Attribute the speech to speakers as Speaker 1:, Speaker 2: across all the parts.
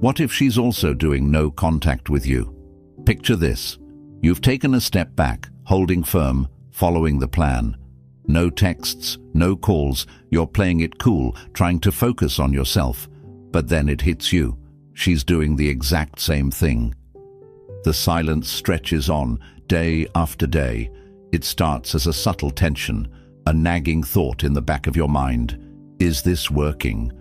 Speaker 1: What if she's also doing no contact with you? Picture this. You've taken a step back, holding firm, following the plan. No texts, no calls, you're playing it cool, trying to focus on yourself. But then it hits you. She's doing the exact same thing. The silence stretches on, day after day. It starts as a subtle tension, a nagging thought in the back of your mind. Is this working?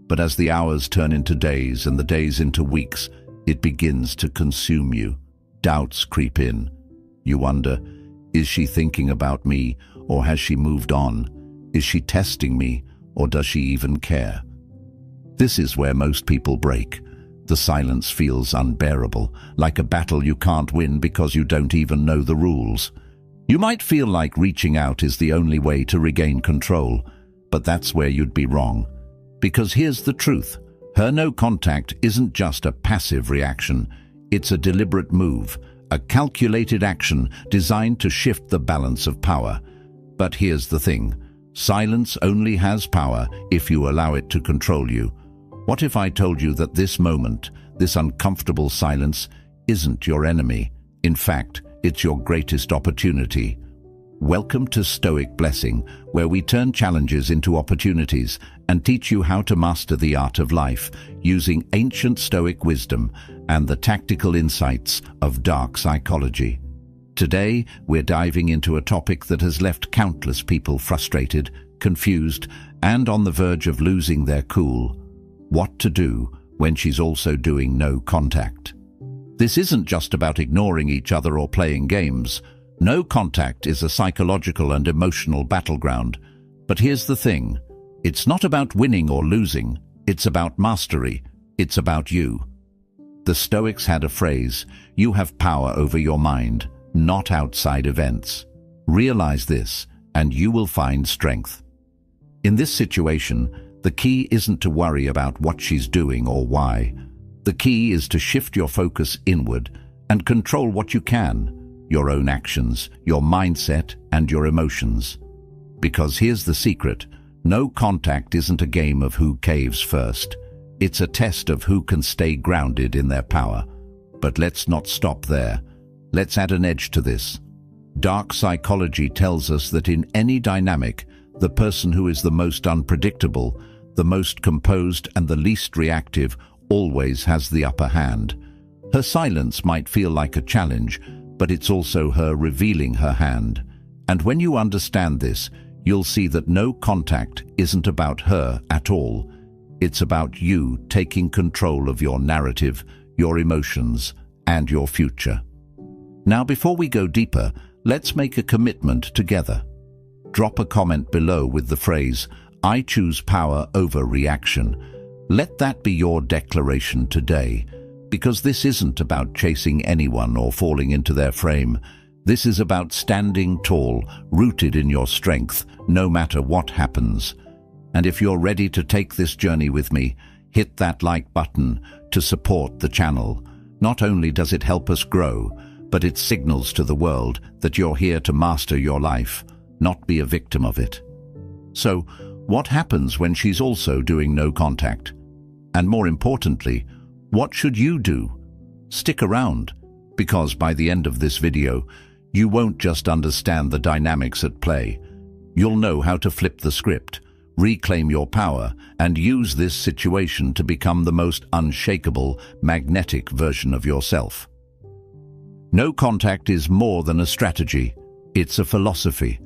Speaker 1: But as the hours turn into days and the days into weeks, it begins to consume you. Doubts creep in. You wonder, is she thinking about me, or has she moved on? Is she testing me, or does she even care? This is where most people break. The silence feels unbearable, like a battle you can't win because you don't even know the rules. You might feel like reaching out is the only way to regain control, but that's where you'd be wrong. Because here's the truth. Her no contact isn't just a passive reaction. It's a deliberate move, a calculated action designed to shift the balance of power. But here's the thing. Silence only has power if you allow it to control you. What if I told you that this moment, this uncomfortable silence, isn't your enemy? In fact, it's your greatest opportunity. Welcome to Stoic Blessing, where we turn challenges into opportunities and teach you how to master the art of life using ancient Stoic wisdom and the tactical insights of dark psychology. Today, we're diving into a topic that has left countless people frustrated, confused, and on the verge of losing their cool. What to do when she's also doing no contact. This isn't just about ignoring each other or playing games. No contact is a psychological and emotional battleground. But here's the thing. It's not about winning or losing. It's about mastery. It's about you. The Stoics had a phrase, "You have power over your mind, not outside events." Realize this, and you will find strength. In this situation, the key isn't to worry about what she's doing or why. The key is to shift your focus inward and control what you can. Your own actions, your mindset, and your emotions. Because here's the secret, no contact isn't a game of who caves first. It's a test of who can stay grounded in their power. But let's not stop there. Let's add an edge to this. Dark psychology tells us that in any dynamic, the person who is the most unpredictable, the most composed, and the least reactive always has the upper hand. Her silence might feel like a challenge, but it's also her revealing her hand. And when you understand this, you'll see that no contact isn't about her at all. It's about you taking control of your narrative, your emotions, and your future. Now, before we go deeper, let's make a commitment together. Drop a comment below with the phrase, "I choose power over reaction." Let that be your declaration today. Because this isn't about chasing anyone or falling into their frame. This is about standing tall, rooted in your strength, no matter what happens. And if you're ready to take this journey with me, hit that like button to support the channel. Not only does it help us grow, but it signals to the world that you're here to master your life, not be a victim of it. So, what happens when she's also doing no contact? And more importantly, what should you do? Stick around, because by the end of this video, you won't just understand the dynamics at play. You'll know how to flip the script, reclaim your power, and use this situation to become the most unshakable, magnetic version of yourself. No contact is more than a strategy. It's a philosophy.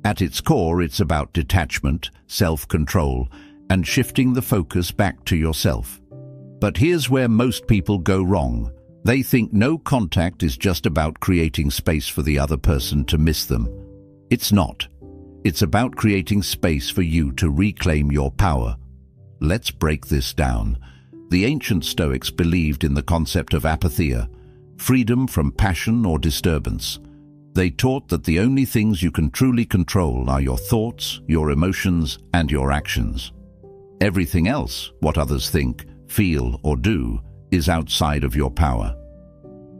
Speaker 1: At its core, it's about detachment, self-control, and shifting the focus back to yourself. But here's where most people go wrong. They think no contact is just about creating space for the other person to miss them. It's not. It's about creating space for you to reclaim your power. Let's break this down. The ancient Stoics believed in the concept of apatheia, freedom from passion or disturbance. They taught that the only things you can truly control are your thoughts, your emotions, and your actions. Everything else, what others think, feel, or do, is outside of your power.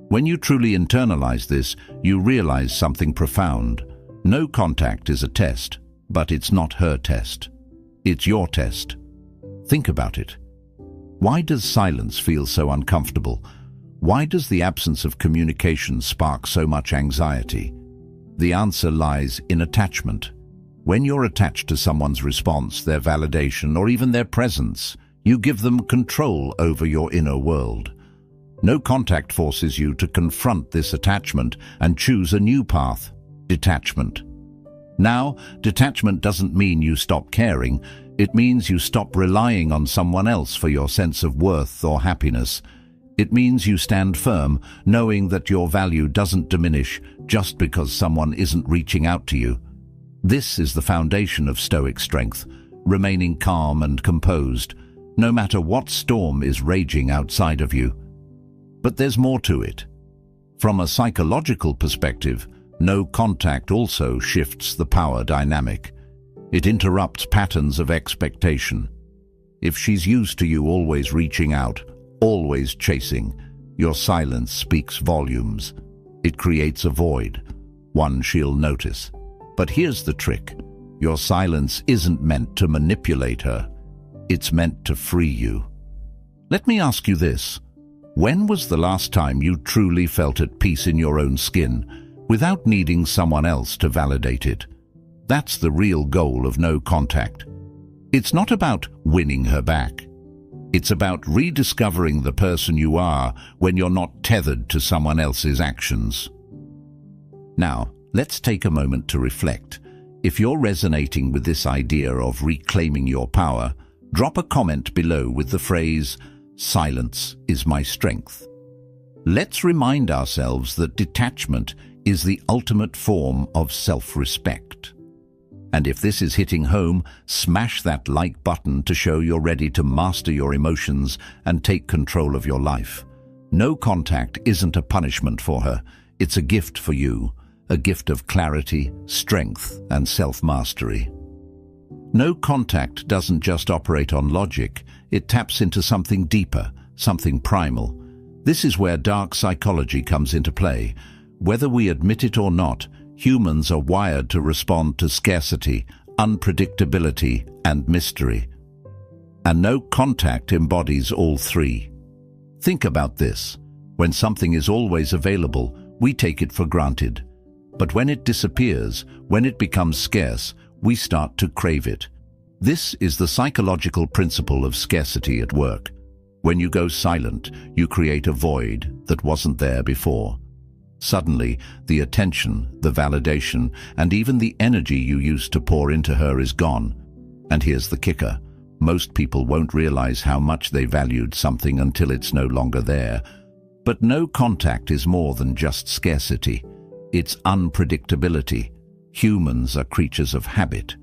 Speaker 1: When you truly internalize this, you realize something profound. No contact is a test, but it's not her test. It's your test. Think about it. Why does silence feel so uncomfortable? Why does the absence of communication spark so much anxiety? The answer lies in attachment. When you're attached to someone's response, their validation, or even their presence, you give them control over your inner world. No contact forces you to confront this attachment and choose a new path: detachment. Now, detachment doesn't mean you stop caring. It means you stop relying on someone else for your sense of worth or happiness. It means you stand firm, knowing that your value doesn't diminish just because someone isn't reaching out to you. This is the foundation of Stoic strength, remaining calm and composed, no matter what storm is raging outside of you. But there's more to it. From a psychological perspective, no contact also shifts the power dynamic. It interrupts patterns of expectation. If she's used to you always reaching out, always chasing, your silence speaks volumes. It creates a void, one she'll notice. But here's the trick. Your silence isn't meant to manipulate her. It's meant to free you. Let me ask you this. When was the last time you truly felt at peace in your own skin, without needing someone else to validate it? That's the real goal of no contact. It's not about winning her back. It's about rediscovering the person you are when you're not tethered to someone else's actions. Now, let's take a moment to reflect. If you're resonating with this idea of reclaiming your power, drop a comment below with the phrase, "Silence is my strength." Let's remind ourselves that detachment is the ultimate form of self-respect. And if this is hitting home, smash that like button to show you're ready to master your emotions and take control of your life. No contact isn't a punishment for her. It's a gift for you, a gift of clarity, strength, and self-mastery. No contact doesn't just operate on logic. It taps into something deeper, something primal. This is where dark psychology comes into play. Whether we admit it or not, humans are wired to respond to scarcity, unpredictability, and mystery. And no contact embodies all three. Think about this. When something is always available, we take it for granted. But when it disappears, when it becomes scarce, we start to crave it. This is the psychological principle of scarcity at work. When you go silent, you create a void that wasn't there before. Suddenly, the attention, the validation, and even the energy you used to pour into her is gone. And here's the kicker. Most people won't realize how much they valued something until it's no longer there. But no contact is more than just scarcity. It's unpredictability. Humans are creatures of habit.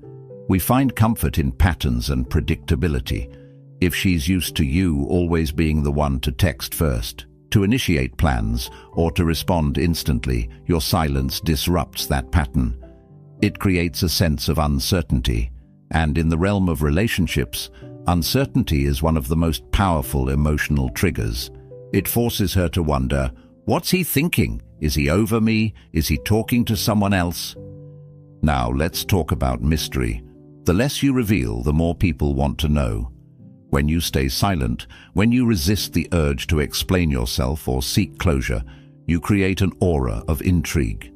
Speaker 1: We find comfort in patterns and predictability. If she's used to you always being the one to text first, to initiate plans, or to respond instantly, your silence disrupts that pattern. It creates a sense of uncertainty. And in the realm of relationships, uncertainty is one of the most powerful emotional triggers. It forces her to wonder, what's he thinking? Is he over me? Is he talking to someone else? Now let's talk about mystery. The less you reveal, the more people want to know. When you stay silent, when you resist the urge to explain yourself or seek closure, you create an aura of intrigue.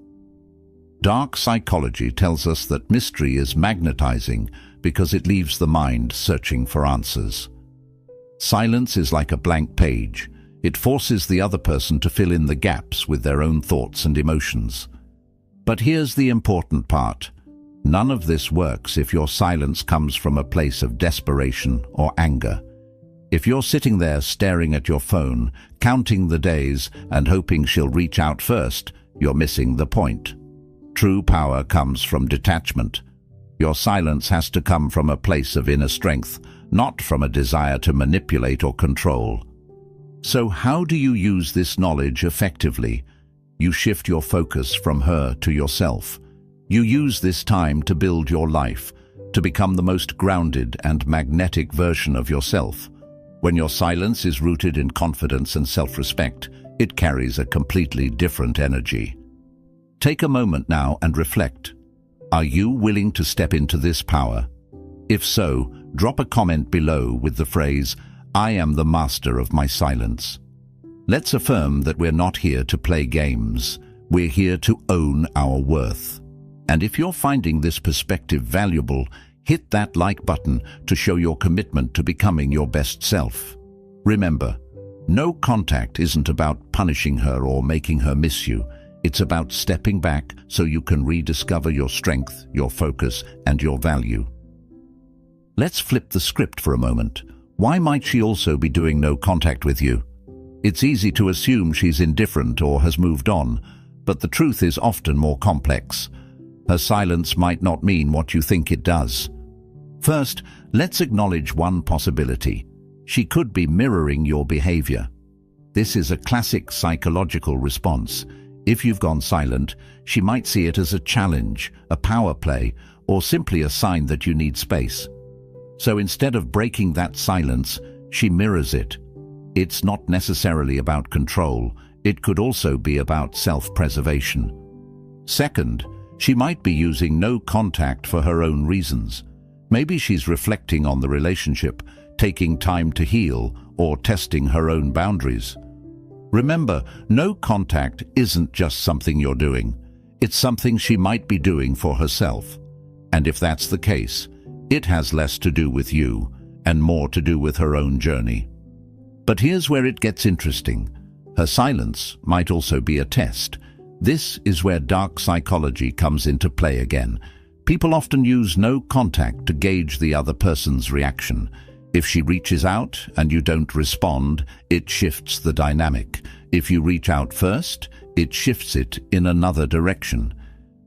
Speaker 1: Dark psychology tells us that mystery is magnetizing because it leaves the mind searching for answers. Silence is like a blank page. It forces the other person to fill in the gaps with their own thoughts and emotions. But here's the important part. None of this works if your silence comes from a place of desperation or anger. If you're sitting there staring at your phone, counting the days and hoping she'll reach out first, you're missing the point. True power comes from detachment. Your silence has to come from a place of inner strength, not from a desire to manipulate or control. So how do you use this knowledge effectively? You shift your focus from her to yourself. You use this time to build your life, to become the most grounded and magnetic version of yourself. When your silence is rooted in confidence and self-respect, it carries a completely different energy. Take a moment now and reflect. Are you willing to step into this power? If so, drop a comment below with the phrase, I am the master of my silence. Let's affirm that we're not here to play games. We're here to own our worth. And if you're finding this perspective valuable, hit that like button to show your commitment to becoming your best self. Remember, no contact isn't about punishing her or making her miss you. It's about stepping back so you can rediscover your strength, your focus, and your value. Let's flip the script for a moment. Why might she also be doing no contact with you? It's easy to assume she's indifferent or has moved on, but the truth is often more complex. Her silence might not mean what you think it does. First, let's acknowledge one possibility. She could be mirroring your behavior. This is a classic psychological response. If you've gone silent, she might see it as a challenge, a power play, or simply a sign that you need space. So instead of breaking that silence, she mirrors it. It's not necessarily about control. It could also be about self-preservation. Second, she might be using no contact for her own reasons. Maybe she's reflecting on the relationship, taking time to heal, or testing her own boundaries. Remember, no contact isn't just something you're doing. It's something she might be doing for herself. And if that's the case, it has less to do with you and more to do with her own journey. But here's where it gets interesting. Her silence might also be a test. This is where dark psychology comes into play again. People often use no contact to gauge the other person's reaction. If she reaches out and you don't respond, it shifts the dynamic. If you reach out first, it shifts it in another direction.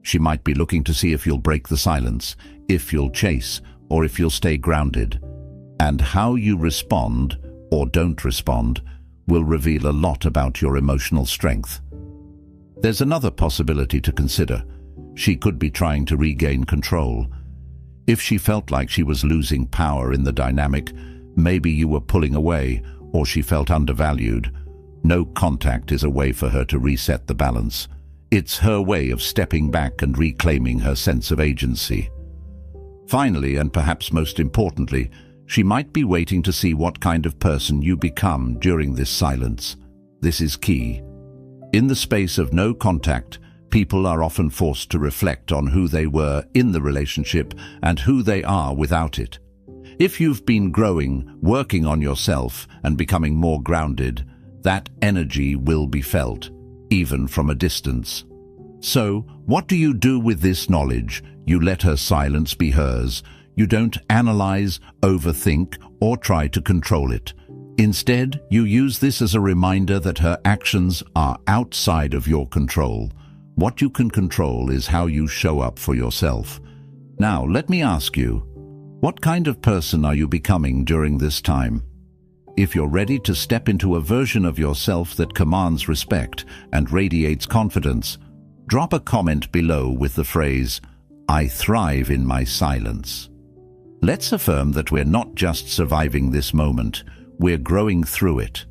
Speaker 1: She might be looking to see if you'll break the silence, if you'll chase, or if you'll stay grounded. And how you respond, or don't respond, will reveal a lot about your emotional strength. There's another possibility to consider. She could be trying to regain control. If she felt like she was losing power in the dynamic, maybe you were pulling away, or she felt undervalued. No contact is a way for her to reset the balance. It's her way of stepping back and reclaiming her sense of agency. Finally, and perhaps most importantly, she might be waiting to see what kind of person you become during this silence. This is key. In the space of no contact, people are often forced to reflect on who they were in the relationship and who they are without it. If you've been growing, working on yourself, and becoming more grounded, that energy will be felt, even from a distance. So, what do you do with this knowledge? You let her silence be hers. You don't analyze, overthink, or try to control it. Instead, you use this as a reminder that her actions are outside of your control. What you can control is how you show up for yourself. Now, let me ask you, what kind of person are you becoming during this time? If you're ready to step into a version of yourself that commands respect and radiates confidence, drop a comment below with the phrase, "I thrive in my silence." Let's affirm that we're not just surviving this moment, we're growing through it.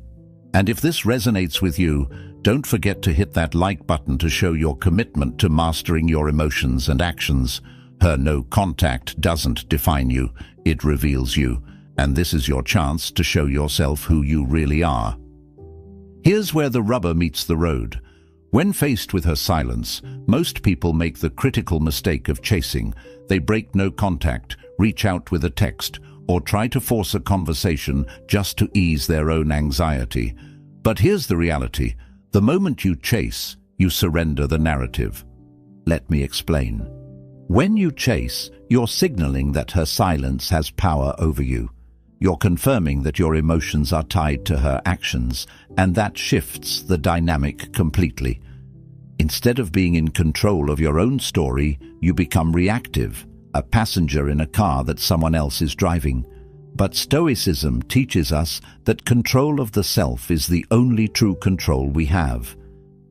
Speaker 1: And if this resonates with you, don't forget to hit that like button to show your commitment to mastering your emotions and actions. Her no contact doesn't define you, it reveals you, and this is your chance to show yourself who you really are. Here's where the rubber meets the road. When faced with her silence, most people make the critical mistake of chasing. They break no contact, reach out with a text, or try to force a conversation just to ease their own anxiety. But here's the reality. The moment you chase, you surrender the narrative. Let me explain. When you chase, you're signaling that her silence has power over you. You're confirming that your emotions are tied to her actions, and that shifts the dynamic completely. Instead of being in control of your own story, you become reactive, a passenger in a car that someone else is driving. But Stoicism teaches us that control of the self is the only true control we have.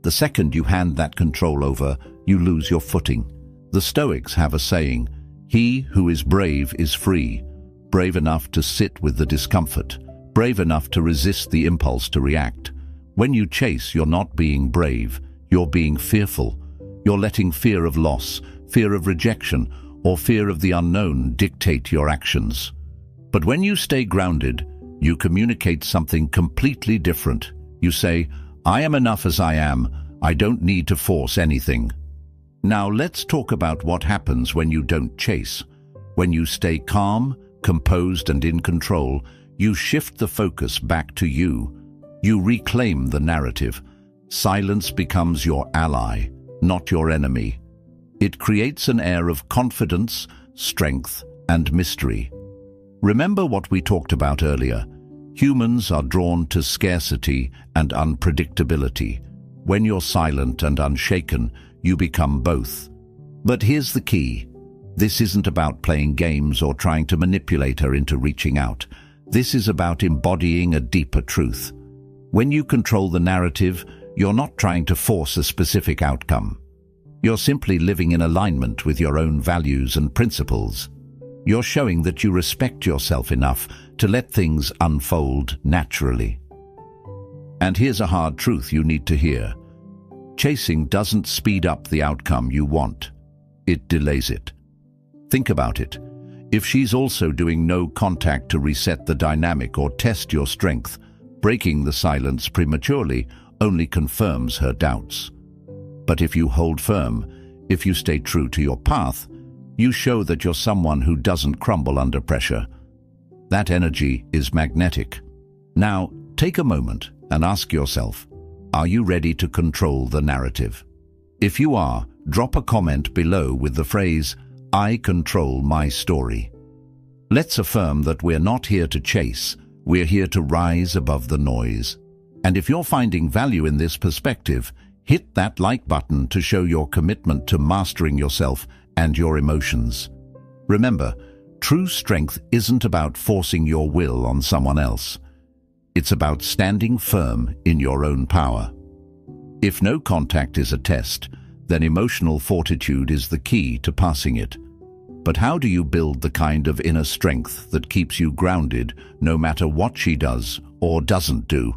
Speaker 1: The second you hand that control over, you lose your footing. The Stoics have a saying, "He who is brave is free," brave enough to sit with the discomfort, brave enough to resist the impulse to react. When you chase, you're not being brave, you're being fearful. You're letting fear of loss, fear of rejection, or fear of the unknown dictate your actions. But when you stay grounded, You communicate something completely different. You say, "I am enough as I am. I don't need to force anything." Now let's talk about what happens when you don't chase. When you stay calm, composed, and in control, you shift the focus back to you. You reclaim the narrative. Silence becomes your ally, not your enemy. It creates an air of confidence, strength, and mystery. Remember what we talked about earlier. Humans are drawn to scarcity and unpredictability. When you're silent and unshaken, you become both. But here's the key. This isn't about playing games or trying to manipulate her into reaching out. This is about embodying a deeper truth. When you control the narrative, you're not trying to force a specific outcome. You're simply living in alignment with your own values and principles. You're showing that you respect yourself enough to let things unfold naturally. And here's a hard truth you need to hear. Chasing doesn't speed up the outcome you want. It delays it. Think about it. If she's also doing no contact to reset the dynamic or test your strength, breaking the silence prematurely only confirms her doubts. But if you hold firm, if you stay true to your path, you show that you're someone who doesn't crumble under pressure. That energy is magnetic. Now, take a moment and ask yourself, are you ready to control the narrative? If you are, drop a comment below with the phrase, "I control my story." Let's affirm that we're not here to chase, we're here to rise above the noise. And if you're finding value in this perspective, hit that like button to show your commitment to mastering yourself and your emotions. Remember, true strength isn't about forcing your will on someone else. It's about standing firm in your own power. If no contact is a test, then emotional fortitude is the key to passing it. But how do you build the kind of inner strength that keeps you grounded no matter what she does or doesn't do?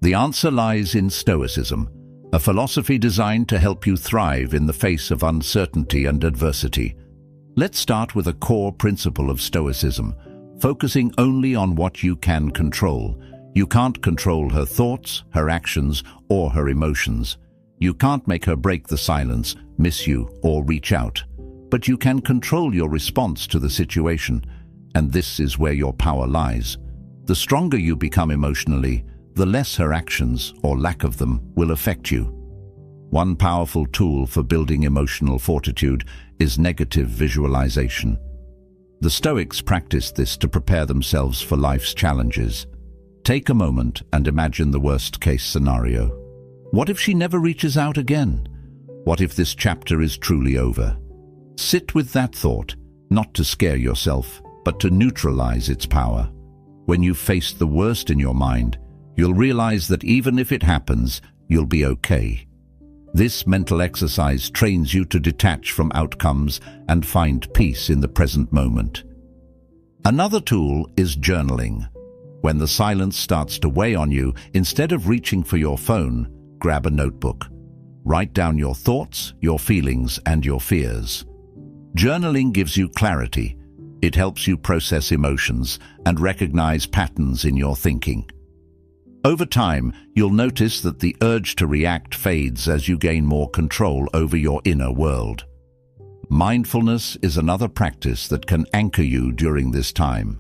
Speaker 1: The answer lies in Stoicism, a philosophy designed to help you thrive in the face of uncertainty and adversity. Let's start with a core principle of Stoicism, focusing only on what you can control. You can't control her thoughts, her actions, or her emotions. You can't make her break the silence, miss you, or reach out. But you can control your response to the situation, and this is where your power lies. The stronger you become emotionally, the less her actions, or lack of them, will affect you. One powerful tool for building emotional fortitude is negative visualization. The Stoics practiced this to prepare themselves for life's challenges. Take a moment and imagine the worst-case scenario. What if she never reaches out again? What if this chapter is truly over? Sit with that thought, not to scare yourself, but to neutralize its power. When you face the worst in your mind, you'll realize that even if it happens, you'll be okay. This mental exercise trains you to detach from outcomes and find peace in the present moment. Another tool is journaling. When the silence starts to weigh on you, instead of reaching for your phone, grab a notebook. Write down your thoughts, your feelings, and your fears. Journaling gives you clarity. It helps you process emotions and recognize patterns in your thinking. Over time, you'll notice that the urge to react fades as you gain more control over your inner world. Mindfulness is another practice that can anchor you during this time.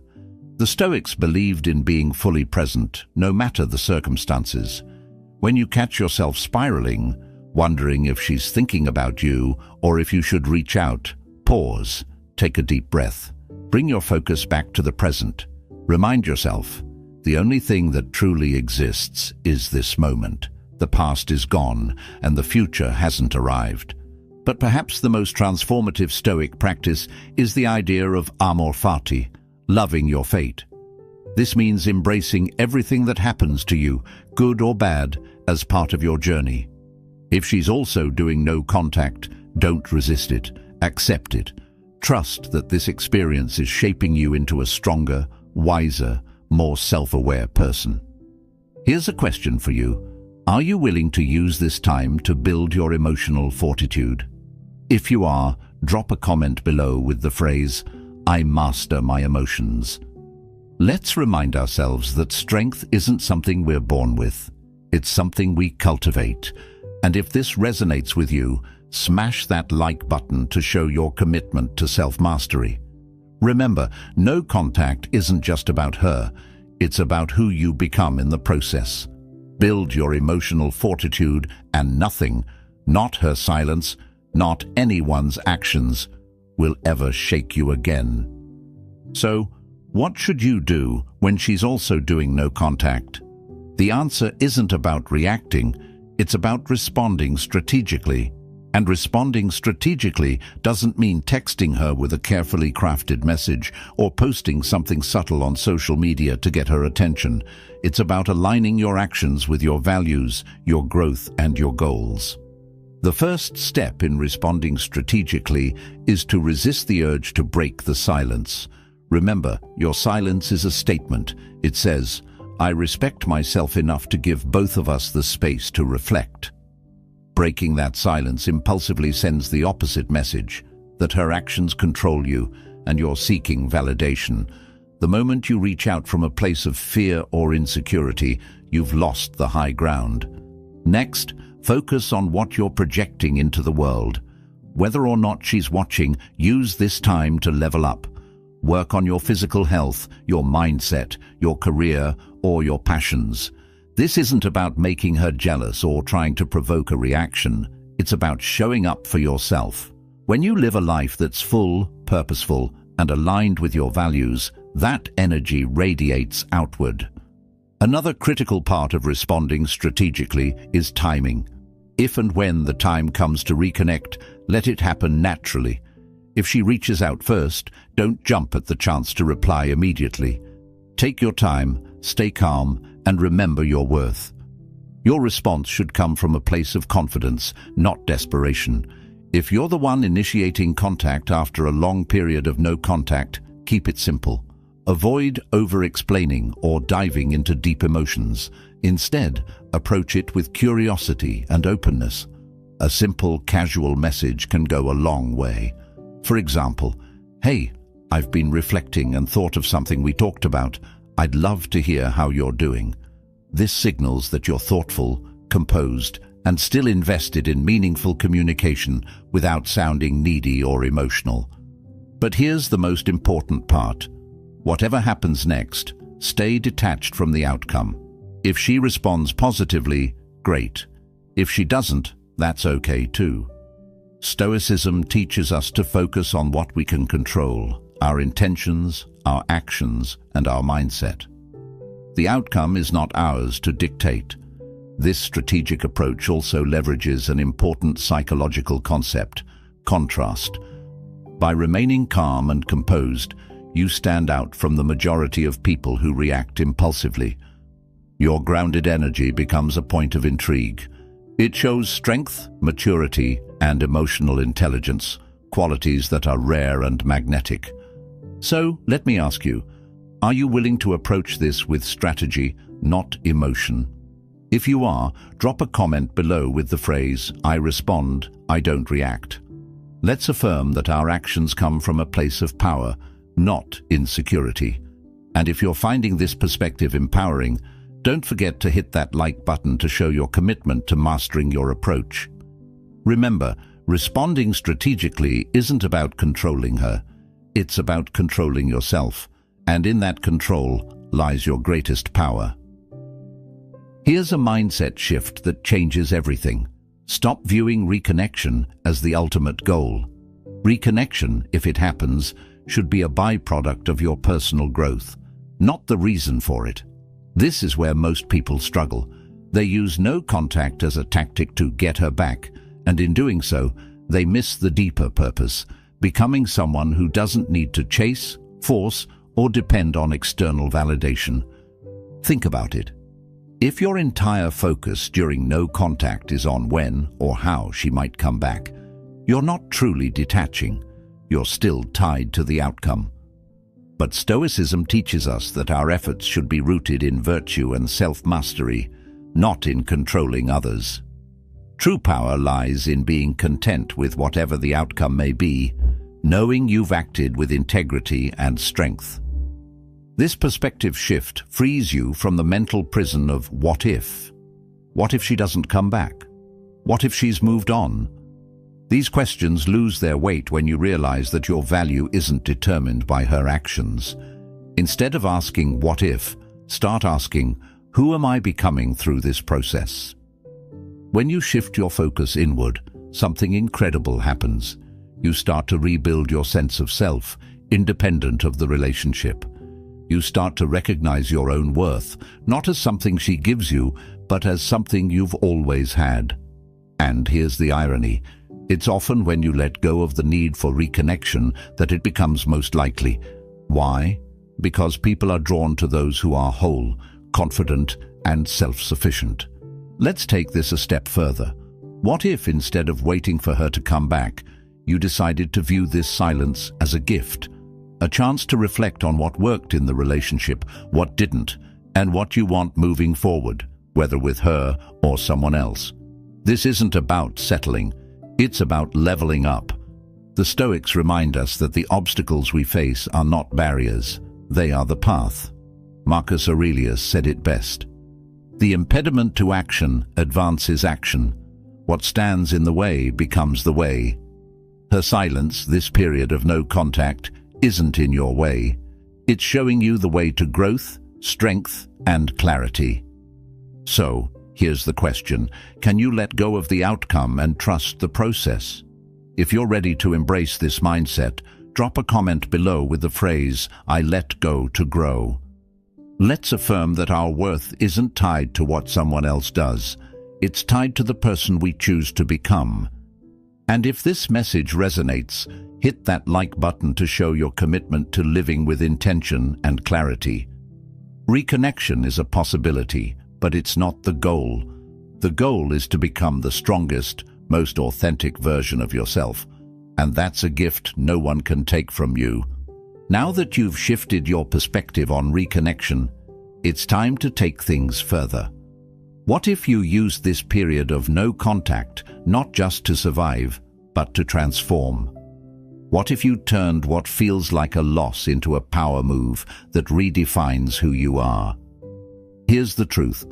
Speaker 1: The Stoics believed in being fully present, no matter the circumstances. When you catch yourself spiraling, wondering if she's thinking about you or if you should reach out, pause, take a deep breath. Bring your focus back to the present. Remind yourself, the only thing that truly exists is this moment. The past is gone and the future hasn't arrived. But perhaps the most transformative Stoic practice is the idea of amor fati, loving your fate. This means embracing everything that happens to you, good or bad, as part of your journey. If she's also doing no contact, don't resist it, accept it. Trust that this experience is shaping you into a stronger, wiser, more self-aware person. Here's a question for you. Are you willing to use this time to build your emotional fortitude? If you are, drop a comment below with the phrase, "I master my emotions." Let's remind ourselves that strength isn't something we're born with. It's something we cultivate. And if this resonates with you, smash that like button to show your commitment to self-mastery. Remember, no contact isn't just about her. It's about who you become in the process. Build your emotional fortitude, and nothing, not her silence, not anyone's actions, will ever shake you again. So, what should you do when she's also doing no contact? The answer isn't about reacting, it's about responding strategically. And responding strategically doesn't mean texting her with a carefully crafted message or posting something subtle on social media to get her attention. It's about aligning your actions with your values, your growth, and your goals. The first step in responding strategically is to resist the urge to break the silence. Remember, your silence is a statement. It says, "I respect myself enough to give both of us the space to reflect." Breaking that silence impulsively sends the opposite message, that her actions control you and you're seeking validation. The moment you reach out from a place of fear or insecurity, you've lost the high ground. Next, focus on what you're projecting into the world. Whether or not she's watching, use this time to level up. Work on your physical health, your mindset, your career, or your passions. This isn't about making her jealous or trying to provoke a reaction. It's about showing up for yourself. When you live a life that's full, purposeful, and aligned with your values, that energy radiates outward. Another critical part of responding strategically is timing. If and when the time comes to reconnect, let it happen naturally. If she reaches out first, don't jump at the chance to reply immediately. Take your time, stay calm, and remember your worth. Your response should come from a place of confidence, not desperation. If you're the one initiating contact after a long period of no contact, keep it simple. Avoid over-explaining or diving into deep emotions. Instead, approach it with curiosity and openness. A simple, casual message can go a long way. For example, "Hey, I've been reflecting and thought of something we talked about. I'd love to hear how you're doing." This signals that you're thoughtful, composed, and still invested in meaningful communication without sounding needy or emotional. But here's the most important part. Whatever happens next, stay detached from the outcome. If she responds positively, great. If she doesn't, that's okay too. Stoicism teaches us to focus on what we can control: our intentions, our actions, and our mindset. The outcome is not ours to dictate. This strategic approach also leverages an important psychological concept: contrast. By remaining calm and composed, you stand out from the majority of people who react impulsively. Your grounded energy becomes a point of intrigue. It shows strength, maturity, and emotional intelligence, qualities that are rare and magnetic. So, let me ask you, are you willing to approach this with strategy, not emotion? If you are, drop a comment below with the phrase, "I respond, I don't react." Let's affirm that our actions come from a place of power, not insecurity. And if you're finding this perspective empowering, don't forget to hit that like button to show your commitment to mastering your approach. Remember, responding strategically isn't about controlling her. It's about controlling yourself, and in that control lies your greatest power. Here's a mindset shift that changes everything. Stop viewing reconnection as the ultimate goal. Reconnection, if it happens, should be a byproduct of your personal growth, not the reason for it. This is where most people struggle. They use no contact as a tactic to get her back, and in doing so, they miss the deeper purpose, becoming someone who doesn't need to chase, force, or depend on external validation. Think about it. If your entire focus during no contact is on when or how she might come back, you're not truly detaching. You're still tied to the outcome. But Stoicism teaches us that our efforts should be rooted in virtue and self-mastery, not in controlling others. True power lies in being content with whatever the outcome may be, knowing you've acted with integrity and strength. This perspective shift frees you from the mental prison of what if? What if she doesn't come back? What if she's moved on? These questions lose their weight when you realize that your value isn't determined by her actions. Instead of asking what if, start asking, who am I becoming through this process? When you shift your focus inward, something incredible happens. You start to rebuild your sense of self, independent of the relationship. You start to recognize your own worth, not as something she gives you, but as something you've always had. And here's the irony. It's often when you let go of the need for reconnection that it becomes most likely. Why? Because people are drawn to those who are whole, confident, and self-sufficient. Let's take this a step further. What if, instead of waiting for her to come back, you decided to view this silence as a gift? A chance to reflect on what worked in the relationship, what didn't, and what you want moving forward, whether with her or someone else. This isn't about settling. It's about leveling up. The Stoics remind us that the obstacles we face are not barriers, they are the path. Marcus Aurelius said it best. The impediment to action advances action. What stands in the way becomes the way. Her silence, this period of no contact, isn't in your way. It's showing you the way to growth, strength, and clarity. So, here's the question. Can you let go of the outcome and trust the process? If you're ready to embrace this mindset, drop a comment below with the phrase, "I let go to grow." Let's affirm that our worth isn't tied to what someone else does. It's tied to the person we choose to become. And if this message resonates, hit that like button to show your commitment to living with intention and clarity. Reconnection is a possibility, but it's not the goal. The goal is to become the strongest, most authentic version of yourself, and that's a gift no one can take from you. Now that you've shifted your perspective on reconnection, it's time to take things further. What if you used this period of no contact not just to survive, but to transform? What if you turned what feels like a loss into a power move that redefines who you are? Here's the truth.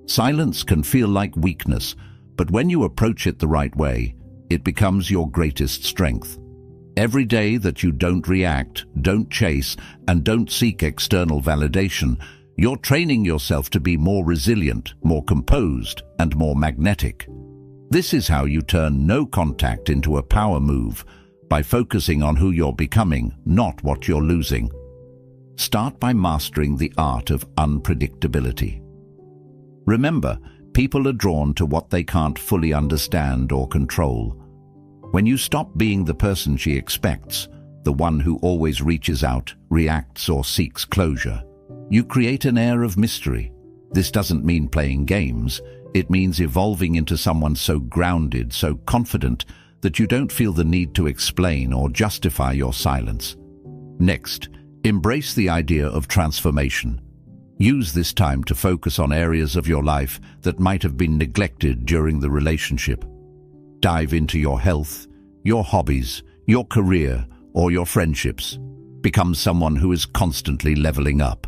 Speaker 1: Silence can feel like weakness, but when you approach it the right way, it becomes your greatest strength. Every day that you don't react, don't chase, and don't seek external validation, you're training yourself to be more resilient, more composed, and more magnetic. This is how you turn no contact into a power move, by focusing on who you're becoming, not what you're losing. Start by mastering the art of unpredictability. Remember, people are drawn to what they can't fully understand or control. When you stop being the person she expects, the one who always reaches out, reacts, or seeks closure, you create an air of mystery. This doesn't mean playing games. It means evolving into someone so grounded, so confident, that you don't feel the need to explain or justify your silence. Next, embrace the idea of transformation. Use this time to focus on areas of your life that might have been neglected during the relationship. Dive into your health, your hobbies, your career, or your friendships. Become someone who is constantly leveling up.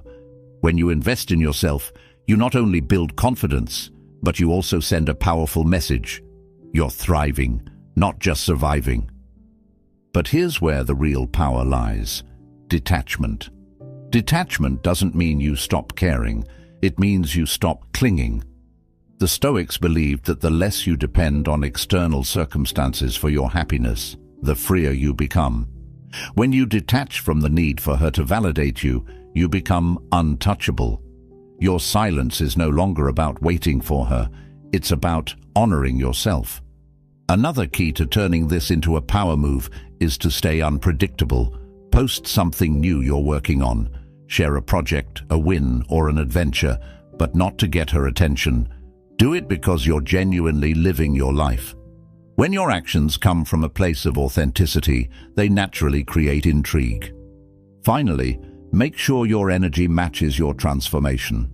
Speaker 1: When you invest in yourself, you not only build confidence, but you also send a powerful message. You're thriving, not just surviving. But here's where the real power lies: detachment. Detachment doesn't mean you stop caring, it means you stop clinging. The Stoics believed that the less you depend on external circumstances for your happiness, the freer you become. When you detach from the need for her to validate you, you become untouchable. Your silence is no longer about waiting for her, it's about honoring yourself. Another key to turning this into a power move is to stay unpredictable. Post something new you're working on. Share a project, a win, or an adventure, but not to get her attention. Do it because you're genuinely living your life. When your actions come from a place of authenticity, they naturally create intrigue. Finally, make sure your energy matches your transformation.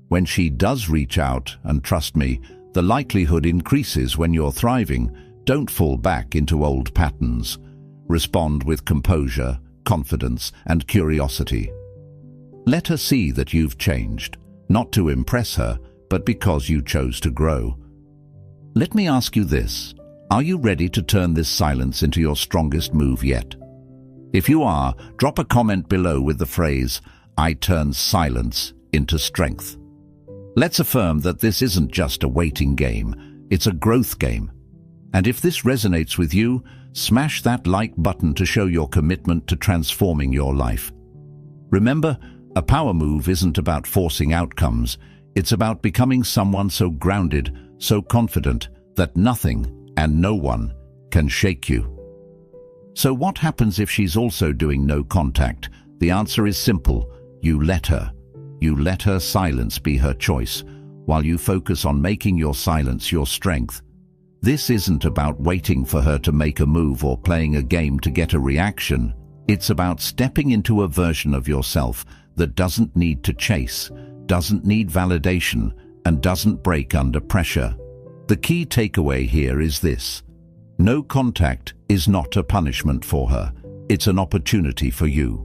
Speaker 1: When she does reach out, and trust me, the likelihood increases when you're thriving, don't fall back into old patterns. Respond with composure, confidence, and curiosity. Let her see that you've changed, not to impress her, but because you chose to grow. Let me ask you this. Are you ready to turn this silence into your strongest move yet? If you are, drop a comment below with the phrase, "I turn silence into strength." Let's affirm that this isn't just a waiting game, it's a growth game. And if this resonates with you, smash that like button to show your commitment to transforming your life. Remember, a power move isn't about forcing outcomes, it's about becoming someone so grounded, so confident, that nothing and no one can shake you. So what happens if she's also doing no contact? The answer is simple. You let her. You let her silence be her choice, while you focus on making your silence your strength. This isn't about waiting for her to make a move or playing a game to get a reaction. It's about stepping into a version of yourself that doesn't need to chase, doesn't need validation, and doesn't break under pressure. The key takeaway here is this. No contact is not a punishment for her. It's an opportunity for you.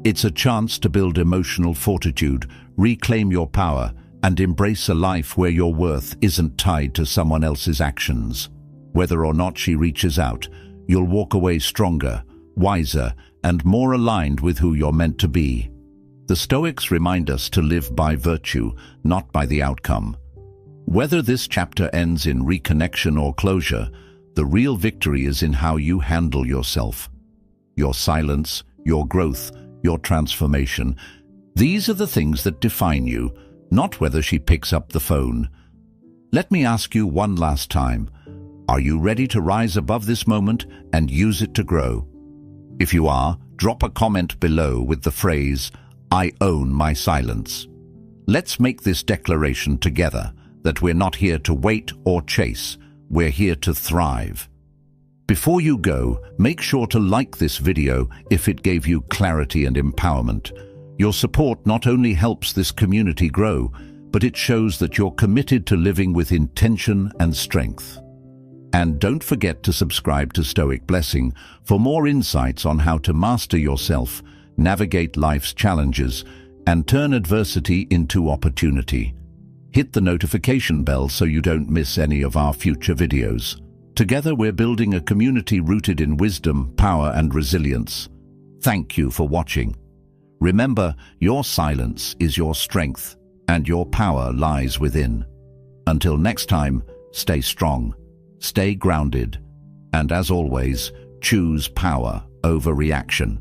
Speaker 1: It's a chance to build emotional fortitude, reclaim your power, and embrace a life where your worth isn't tied to someone else's actions. Whether or not she reaches out, you'll walk away stronger, wiser, and more aligned with who you're meant to be. The Stoics remind us to live by virtue, not by the outcome. Whether this chapter ends in reconnection or closure, the real victory is in how you handle yourself. Your silence, your growth, your transformation. These are the things that define you, not whether she picks up the phone. Let me ask you one last time. Are you ready to rise above this moment and use it to grow? If you are, drop a comment below with the phrase, "I own my silence." Let's make this declaration together, that we're not here to wait or chase, we're here to thrive. Before you go, make sure to like this video if it gave you clarity and empowerment. Your support not only helps this community grow, but it shows that you're committed to living with intention and strength. And don't forget to subscribe to Stoic Blessing for more insights on how to master yourself, navigate life's challenges, and turn adversity into opportunity. Hit the notification bell so you don't miss any of our future videos. Together we're building a community rooted in wisdom, power, and resilience. Thank you for watching. Remember, your silence is your strength, and your power lies within. Until next time, stay strong, stay grounded, and as always, choose power over reaction.